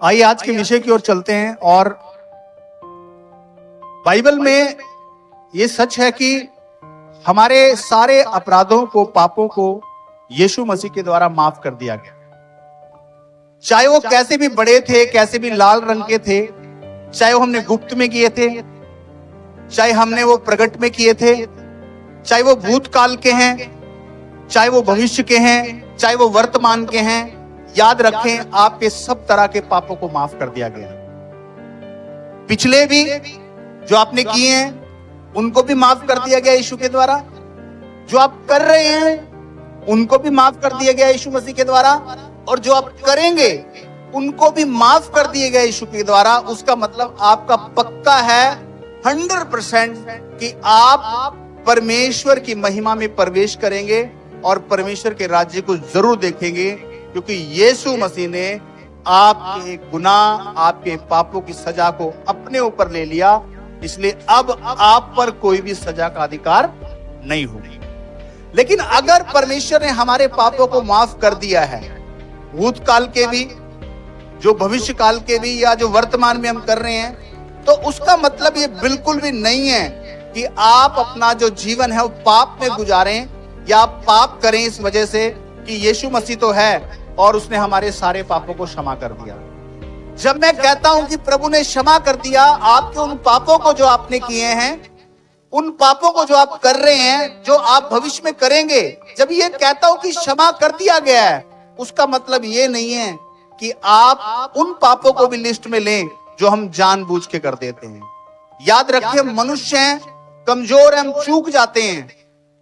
आइए आज के विषय की ओर चलते हैं। और बाइबल में ये सच है कि हमारे सारे अपराधों को, पापों को यीशु मसीह के द्वारा माफ कर दिया गया। चाहे वो कैसे भी बड़े थे, कैसे भी लाल रंग के थे, चाहे वो हमने गुप्त में किए थे, चाहे हमने वो प्रकट में किए थे, चाहे वो भूतकाल के हैं, चाहे वो भविष्य के हैं, चाहे वो वर्तमान के हैं, याद रखें आपके सब तरह के पापों को माफ कर दिया गया। पिछले भी जो आपने किए हैं उनको भी माफ कर दिया गया यीशु के द्वारा, जो आप कर रहे हैं उनको भी माफ कर दिया गया यीशु मसीह के द्वारा, और जो आप करेंगे उनको भी माफ कर दिए गए यीशु के द्वारा। उसका मतलब आपका पक्का है 100% कि आप परमेश्वर की महिमा में प्रवेश करेंगे और परमेश्वर के राज्य को जरूर देखेंगे, क्योंकि यीशु मसीह ने आपके गुनाह, आपके पापों की सजा को अपने ऊपर ले लिया। इसलिए अब आप पर कोई भी सजा का अधिकार नहीं होगी। लेकिन अगर परमेश्वर ने हमारे पापों को माफ कर दिया है, भूतकाल के भी, जो भविष्य काल के भी, या जो वर्तमान में हम कर रहे हैं, तो उसका मतलब ये बिल्कुल भी नहीं है कि आप अपना जो जीवन है वो पाप में गुजारें या आप पाप करें इस वजह से कि यीशु मसीह तो है और उसने हमारे सारे पापों को क्षमा कर दिया। जब मैं कहता हूं कि प्रभु ने क्षमा कर दिया आपके उन पापों को जो आपने किए हैं, उन पापों को जो आप कर रहे हैं, जो आप भविष्य में करेंगे, जब ये कहता हूं कि क्षमा कर दिया गया है, उसका मतलब ये नहीं है कि आप उन पापों को भी लिस्ट में लें जो हम जानबूझ के कर देते हैं। याद रखिए, मनुष्य हैं, कमजोर हैं, हम चूक जाते हैं।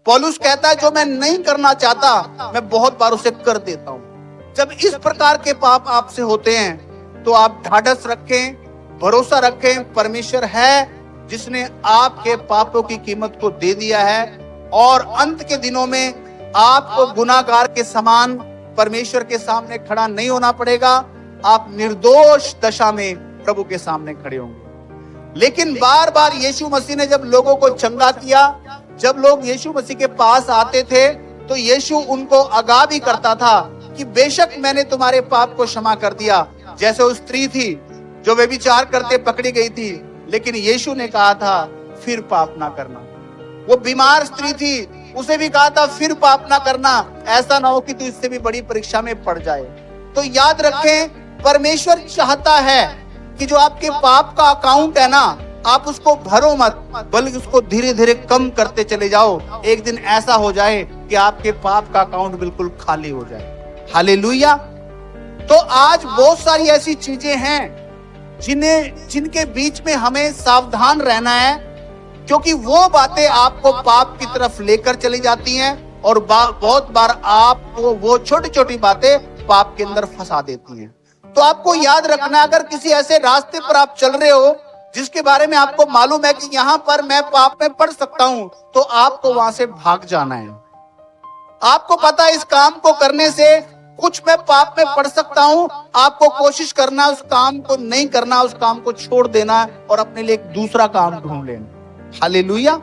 पौलुस कहता है जो मैं नहीं करना चाहता मैं बहुत बार उसे कर देता हूं। जब इस प्रकार के पाप आपसे होते हैं तो आप ढाढ़स रखें, भरोसा रखें, परमेश्वर है जिसने आपके पापों की कीमत को दे दिया है, और अंत के दिनों में आपको गुनाहगार के समान परमेश्वर के सामने खड़ा नहीं होना पड़ेगा। आप निर्दोष दशा में प्रभु के सामने खड़े होंगे। लेकिन बार बार यीशु मसीह ने जब लोगों को चंगा किया, जब लोग यीशु मसीह के पास आते थे, तो यीशु उनको आगाह भी करता था कि बेशक मैंने तुम्हारे पाप को क्षमा कर दिया। जैसे उस स्त्री थी जो व्यभिचार करते पकड़ी गई थी, लेकिन यीशु ने कहा था फिर पाप ना करना। वो बीमार स्त्री थी, उसे भी कहा था फिर पाप ना करना, ऐसा ना हो कि तू इससे भी बड़ी परीक्षा में पड़ जाए। तो याद रखें, परमेश्वर चाहता है कि जो आपके पाप का अकाउंट है ना, आप उसको भरो मत, बल्कि उसको धीरे धीरे कम करते चले जाओ। एक दिन ऐसा हो जाए कि आपके पाप का अकाउंट बिल्कुल खाली हो जाए। हालेलुया। तो आज बहुत सारी ऐसी चीजें हैं जिनके बीच में हमें सावधान रहना है, क्योंकि वो बातें आपको पाप की तरफ लेकर चली जाती हैं, और बहुत बार आपको वो छोटी छोटी बातें पाप के अंदर फंसा देती हैं। तो आपको याद रखना, अगर किसी ऐसे रास्ते पर आप चल रहे हो जिसके बारे में आपको मालूम है कि यहाँ पर मैं पाप में पड़ सकता हूं, तो आपको वहां से भाग जाना है। आपको पता है इस काम को करने से कुछ मैं पाप में पड़ सकता हूं, आपको कोशिश करना उस काम को नहीं करना, उस काम को छोड़ देना और अपने लिए एक दूसरा काम ढूंढ लेना। हालेलुया।